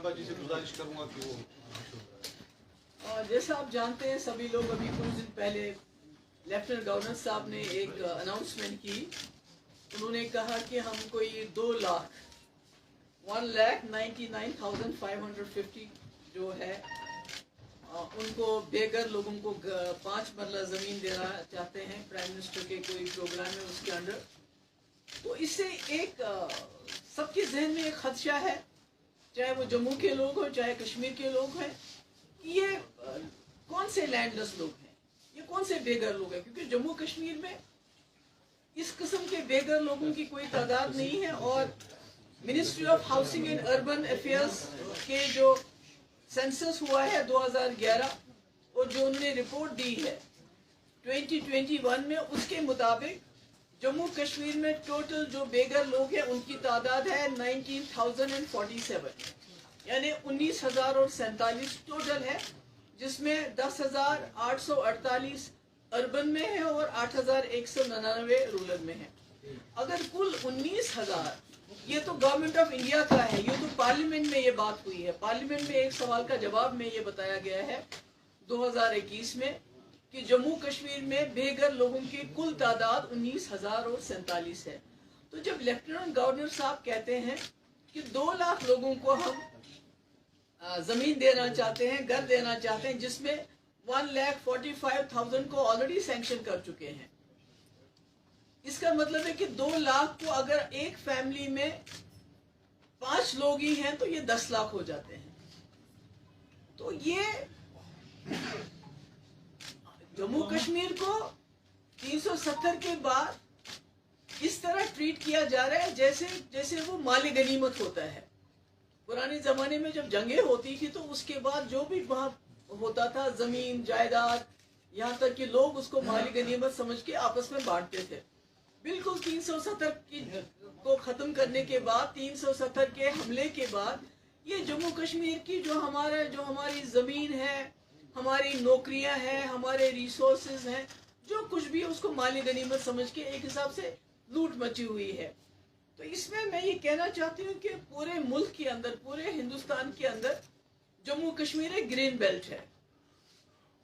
आका जी से गुजारिश करूंगा कि वो जैसा आप जानते हैं सभी लोग, अभी कुछ दिन पहले लेफ्टिनेंट गवर्नर साहब ने एक अनाउंसमेंट की। उन्होंने कहा कि हम कोई 1,99,550 जो है उनको बेघर लोगों को 5 मरला ज़मीन देना चाहते हैं। प्राइम मिनिस्टर के कोई प्रोग्राम है उसके अंडर। तो इससे एक सबके जहन में एक खदशा है, चाहे वो जम्मू के लोग हो चाहे कश्मीर के लोग हैं, कि ये कौन से लैंडलेस लोग हैं, ये कौन से बेघर लोग हैं। क्योंकि जम्मू कश्मीर में इस किस्म के बेघर लोगों की कोई तादाद नहीं है। और ministry of housing and urban affairs के जो सेंसस हुआ है 2011 और जो उन्होंने रिपोर्ट दी है 2021 में, उसके मुताबिक जम्मू कश्मीर में टोटल जो बेघर लोग हैं उनकी तादाद है 19,047, यानी 19,047 टोटल है, जिसमें 10,848 अर्बन में है और 8,199 रूरल में है। अगर कुल 19,000, ये तो गवर्नमेंट ऑफ इंडिया का है, ये तो पार्लियामेंट में ये बात हुई है। पार्लियामेंट में एक सवाल का जवाब में ये बताया गया है 2021 में कि जम्मू कश्मीर में बेघर लोगों की कुल तादाद 19,047 है। तो जब लेफ्टिनेंट गवर्नर साहब कहते हैं कि 2 लाख लोगों को हम जमीन देना चाहते हैं, घर देना चाहते हैं, जिसमें 1,45,000 को ऑलरेडी सैंक्शन कर चुके हैं, इसका मतलब है कि 2 लाख को अगर एक फैमिली में 5 लोग ही हैं तो ये 10 लाख हो जाते हैं। तो ये जम्मू कश्मीर को 370 के बाद इस तरह ट्रीट किया जा रहा है जैसे वो माली गनीमत होता है। पुराने जमाने में जब जंगें होती थी तो उसके बाद जो भी वहां होता था, जमीन जायदाद, यहाँ तक कि लोग उसको माली गनीमत समझ के आपस में बांटते थे। बिल्कुल 370 को खत्म करने के बाद, 370 के हमले के बाद, ये जम्मू कश्मीर की जो हमारी जमीन है, हमारी नौकरियां हैं, हमारे रिसोर्सेज हैं, जो कुछ भी है उसको माली गनीमत समझ के एक हिसाब से लूट मची हुई है। तो इसमें मैं ये कहना चाहती हूँ कि पूरे मुल्क के अंदर, पूरे हिंदुस्तान के अंदर जम्मू कश्मीर एक ग्रीन बेल्ट है,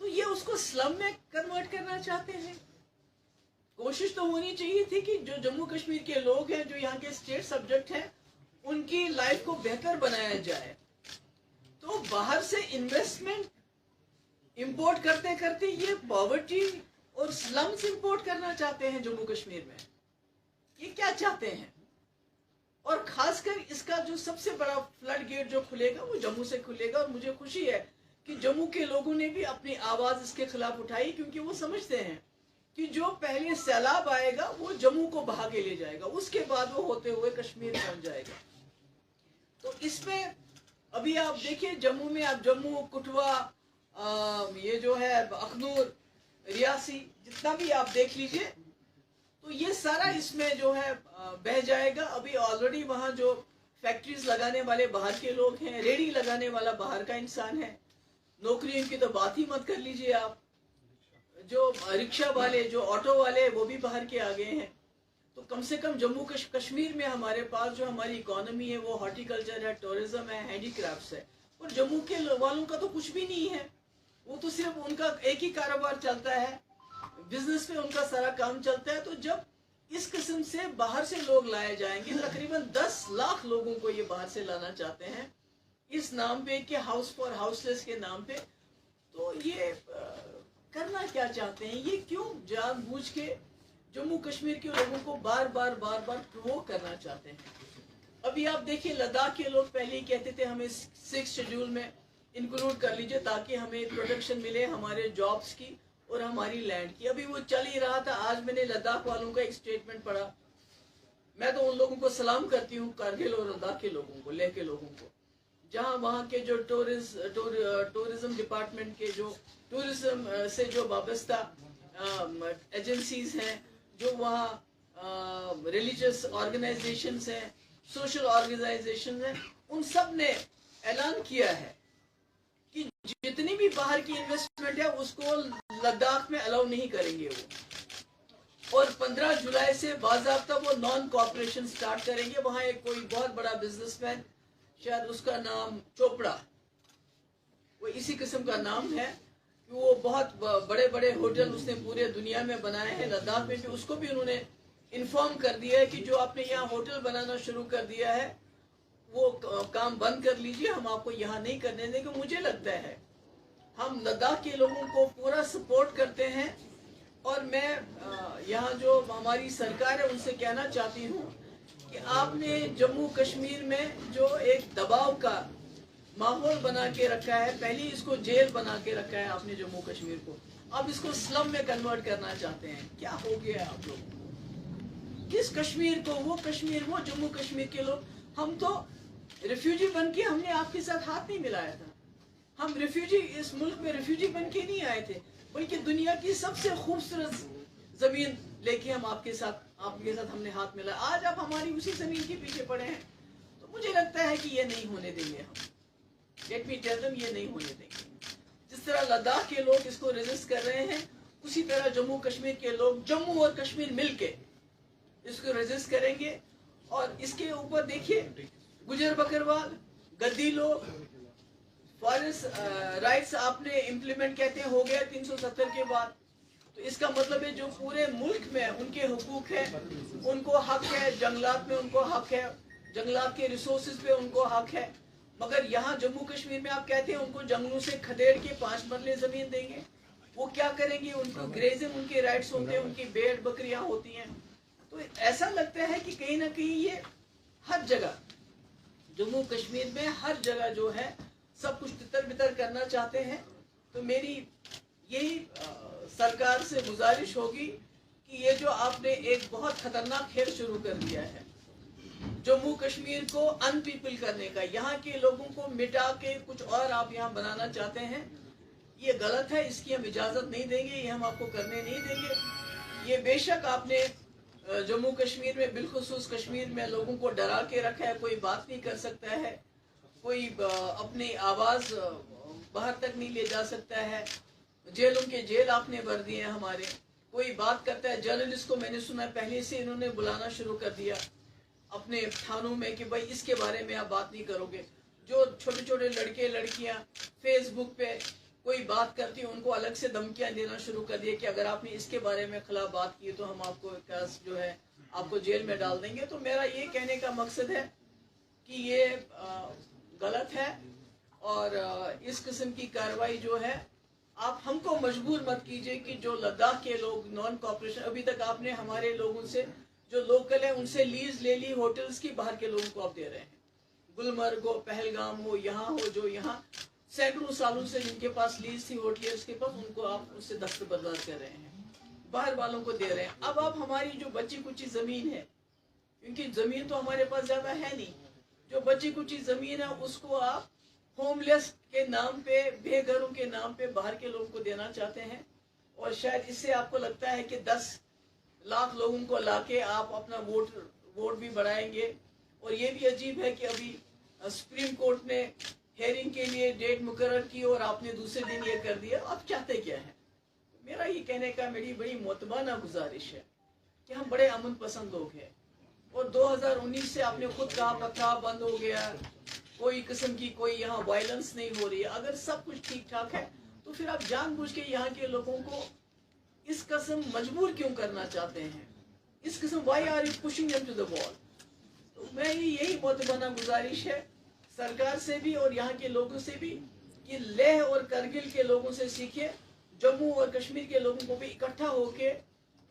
तो ये उसको स्लम में कन्वर्ट करना चाहते हैं। कोशिश तो होनी चाहिए थी कि जो जम्मू कश्मीर के लोग हैं, जो यहाँ के स्टेट सब्जेक्ट हैं, उनकी लाइफ को बेहतर बनाया जाए। तो बाहर से इन्वेस्टमेंट इंपोर्ट करते करते ये पॉवर्टी और स्लम्स इंपोर्ट करना चाहते हैं जम्मू कश्मीर में। ये क्या चाहते हैं? और खासकर इसका जो सबसे बड़ा फ्लड गेट जो खुलेगा वो जम्मू से खुलेगा। और मुझे खुशी है कि जम्मू के लोगों ने भी अपनी आवाज इसके खिलाफ उठाई, क्योंकि वो समझते हैं कि जो पहले सैलाब आएगा वो जम्मू को बहा के ले जाएगा, उसके बाद वो होते हुए कश्मीर पहुंच जाएगा। तो इसमें अभी आप देखिए जम्मू में, आप जम्मू, कठुआ, ये जो है अखनूर, रियासी, जितना भी आप देख लीजिए, तो ये सारा इसमें जो है बह जाएगा। अभी ऑलरेडी वहाँ जो फैक्ट्रीज लगाने वाले बाहर के लोग हैं, रेडी लगाने वाला बाहर का इंसान है, नौकरियों की तो बात ही मत कर लीजिए आप। जो रिक्शा वाले, जो ऑटो वाले, वो भी बाहर के आ गए हैं। तो कम से कम जम्मू कश्मीर में हमारे पास जो हमारी इकोनॉमी है वो हॉर्टिकल्चर है, टूरिज्म है, हैंडीक्राफ्ट्स है। और जम्मू के वालों का तो कुछ भी नहीं है, वो तो सिर्फ उनका एक ही कारोबार चलता है, बिजनेस पे उनका सारा काम चलता है। तो जब इस किस्म से बाहर से लोग लाए जाएंगे, तकरीबन 10 लाख लोगों को ये बाहर से लाना चाहते हैं इस नाम पे कि हाउस फॉर हाउसलेस के नाम पे। तो ये करना क्या चाहते हैं? ये क्यों जानबूझ के जम्मू कश्मीर के लोगों को बार बार प्रोवोक करना चाहते हैं? अभी आप देखिए लद्दाख के लोग पहले ही कहते थे हमें 6 शेड्यूल में इंक्लूड कर लीजिए ताकि हमें प्रोटेक्शन मिले हमारे जॉब्स की और हमारी लैंड की। अभी वो चल ही रहा था। आज मैंने लद्दाख वालों का एक स्टेटमेंट पढ़ा। मैं तो उन लोगों को सलाम करती हूँ, कारगिल और लद्दाख के लोगों को, लेह के लोगों को, जहाँ वहाँ के जो टूरिज्म डिपार्टमेंट के जो टूरिज्म से जो वाबस्ता एजेंसीज हैं, जो वहाँ रिलीजियस ऑर्गेनाइजेशंस हैं, सोशल ऑर्गेनाइजेशन हैं, उन सब ने ऐलान किया है कि जितनी भी बाहर की इन्वेस्टमेंट है उसको लद्दाख में अलाउ नहीं करेंगे वो। और 15 जुलाई से बाज़ाब्ता वो नॉन कॉपरेशन स्टार्ट करेंगे। वहाँ एक कोई बहुत बड़ा बिजनेसमैन शायद उसका नाम चोपड़ा, वो इसी किस्म का नाम है कि वो बहुत बड़े बड़े होटल उसने पूरे दुनिया में बनाए हैं। लद्दाख में भी उसको भी उन्होंने इन्फॉर्म कर दिया है कि जो आपने यहाँ होटल बनाना शुरू कर दिया है वो काम बंद कर लीजिए, हम आपको यहाँ नहीं करने देंगे। मुझे लगता है हम लद्दाख के लोगों को पूरा सपोर्ट करते हैं और मैं यहाँ जो हमारी सरकार है उनसे कहना चाहती हूँ कि आपने जम्मू कश्मीर में जो एक दबाव का माहौल बना के रखा है, पहले इसको जेल बना के रखा है आपने जम्मू कश्मीर को, अब इसको स्लम में कन्वर्ट करना चाहते हैं। क्या हो गया आप लोग? किस कश्मीर को? वो कश्मीर, वो जम्मू कश्मीर के लोग, हम तो रिफ्यूजी बन के हमने आपके साथ हाथ नहीं मिलाया था। हम रिफ्यूजी इस मुल्क में रिफ्यूजी बन के नहीं आए थे, बल्कि दुनिया की सबसे खूबसूरत जमीन लेके हम आपके साथ हमने हाथ मिलाया। आज आप हमारी उसी जमीन के पीछे पड़े हैं, तो मुझे लगता है कि ये नहीं होने देंगे हम। लेट मी टेल देम, ये नहीं होने देंगे। जिस तरह लद्दाख के लोग इसको रेजिस्ट कर रहे हैं, उसी तरह जम्मू कश्मीर के लोग, जम्मू और कश्मीर मिलके इसको रेजिस्ट करेंगे। और इसके ऊपर देखिए, गुजर बकरवाल, गद्दी लोग, फॉरेस्ट राइट्स आपने इम्प्लीमेंट कहते हैं हो गया 370 के बाद, तो इसका मतलब है जो पूरे मुल्क में उनके हुकूक है, उनको हक है, जंगलात में उनको हक है, जंगलात के रिसोर्सेज पे उनको हक है। मगर यहाँ जम्मू कश्मीर में आप कहते हैं उनको जंगलों से खदेड़ के 5 मरले जमीन देंगे। वो क्या करेंगे? उनको ग्रेजिंग उनके राइट्स होते हैं, उनकी भेड़ बकरियां होती हैं। तो ऐसा लगता है कि कहीं ना कहीं ये हर जगह जम्मू कश्मीर में हर जगह जो है सब कुछ तितर बितर करना चाहते हैं। तो मेरी यही सरकार से गुजारिश होगी कि ये जो आपने एक बहुत खतरनाक खेल शुरू कर दिया है जम्मू कश्मीर को अनपीपल करने का, यहाँ के लोगों को मिटा के कुछ और आप यहाँ बनाना चाहते हैं, ये गलत है। इसकी हम इजाज़त नहीं देंगे, ये हम आपको करने नहीं देंगे। ये बेशक आपने जम्मू कश्मीर में, बिलखुसूस कश्मीर में लोगों को डरा के रखा है, कोई बात नहीं कर सकता है, कोई अपनी आवाज़ बाहर तक नहीं ले जा सकता है। जेलों के जेल आपने भर दिए हैं हमारे। कोई बात करता है, जर्नलिस्ट को मैंने सुना पहले से इन्होंने बुलाना शुरू कर दिया अपने थानों में कि भाई इसके बारे में आप बात नहीं करोगे। जो छोटे छोटे लड़के लड़कियां फेसबुक पे कोई बात करती है उनको अलग से धमकियां देना शुरू कर दिया कि अगर आपने इसके बारे में खिलाफ बात की तो हम आपको जो है आपको जेल में डाल देंगे। तो मेरा ये कहने का मकसद है कि ये गलत है और इस किस्म की कार्रवाई जो है आप हमको मजबूर मत कीजिए कि जो लद्दाख के लोग नॉन कॉपरेशन, अभी तक आपने हमारे लोगों से जो लोकल है उनसे लीज ले ली होटल्स की, बाहर के लोगों को आप दे रहे हैं। गुलमर्ग हो, पहलगाम हो, यहाँ हो, जो यहाँ सैकड़ों सालों से जिनके पास लीज थी होटल्स के पास, उनको आप उससे दस्तबरदार कर रहे हैं, बाहर वालों को दे रहे हैं। अब आप हमारी जो बची कुची जमीन है, क्योंकि जमीन तो हमारे पास ज्यादा है नहीं, जो बची कुची जमीन है उसको आप होमलेस के नाम पे, बेघरों के नाम पे बाहर के लोगों को देना चाहते हैं। और शायद इससे आपको लगता है कि 10 लाख लोगों को लाके आप अपना वोट भी बढ़ाएंगे। और ये भी अजीब है कि अभी सुप्रीम कोर्ट ने हेयरिंग के लिए डेट मुकर्रर की और आपने दूसरे दिन ये कर दिया। आप चाहते क्या है? मेरा ये कहने का, मेरी बड़ी मोतबाना गुजारिश है कि हम बड़े अमन पसंद लोग हैं और 2019 से आपने खुद कहा पथराव बंद हो गया, कोई किस्म की कोई यहाँ वायलेंस नहीं हो रही है। अगर सब कुछ ठीक ठाक है तो फिर आप जानबूझ के यहाँ के लोगों को इस किस्म मजबूर क्यों करना चाहते हैं? इस किस्म why are you pushing them to the wall? तो मैं यही मोतबाना गुजारिश है सरकार से भी और यहाँ के लोगों से भी कि लेह और करगिल के लोगों से सीखिए, जम्मू और कश्मीर के लोगों को भी इकट्ठा होके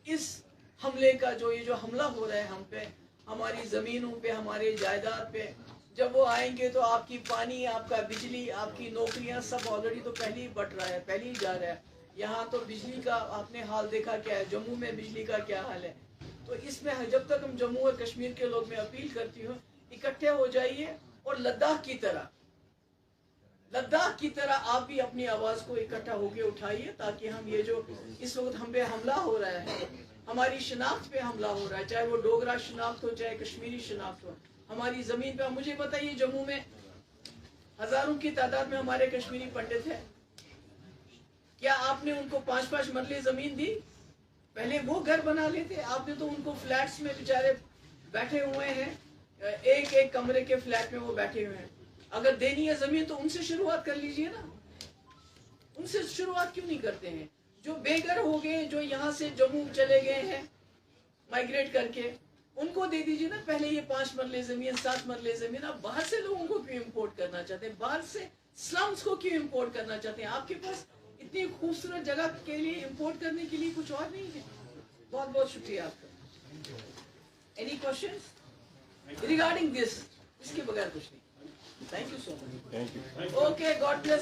इस हमले का, जो ये जो हमला हो रहा है हम पे, हमारी जमीनों पे, हमारे जायदाद पे, जब वो आएंगे तो आपकी पानी, आपका बिजली, आपकी नौकरियां सब ऑलरेडी तो पहले ही बट रहा है, पहले ही जा रहा है। यहाँ तो बिजली का आपने हाल देखा क्या है, जम्मू में बिजली का क्या हाल है। तो इसमें जब तक हम जम्मू और कश्मीर के लोग, मैं अपील करती हूँ इकट्ठे हो जाइए और लद्दाख की तरह आप भी अपनी आवाज को इकट्ठा होकर उठाइए, ताकि हम ये जो इस वक्त हम पे हमला हो रहा है, हमारी शनाख्त पे हमला हो रहा है, चाहे वो डोगरा शनाख्त हो चाहे कश्मीरी शनाख्त हो, हमारी जमीन पे। मुझे बताइए, जम्मू में हजारों की तादाद में हमारे कश्मीरी पंडित हैं, क्या आपने उनको 5-5 मरले जमीन दी? पहले वो घर बना लेते, आपने तो उनको फ्लैट्स में बेचारे बैठे हुए हैं, एक एक कमरे के फ्लैट में वो बैठे हुए हैं। اگر دینی ہے زمین تو ان سے شروعات کر لیجئے نا. ان سے شروعات کیوں نہیں کرتے ہیں؟ جو بے گھر ہو گئے, جو یہاں سے جموں چلے گئے ہیں مائگریٹ کر کے, ان کو دے دیجئے نا پہلے یہ 5 مرلے زمین, 7 مرلے زمین. آپ باہر سے لوگوں کو کیوں امپورٹ کرنا چاہتے ہیں؟ باہر سے سلمز کو کیوں امپورٹ کرنا چاہتے ہیں؟ آپ کے پاس اتنی خوبصورت جگہ کے لیے امپورٹ کرنے کے لیے کچھ اور نہیں ہے. بہت بہت شکریہ آپ کا. Any questions regarding this? اس کے بغیر کچھ نہیں. Thank you so much. Okay, God bless.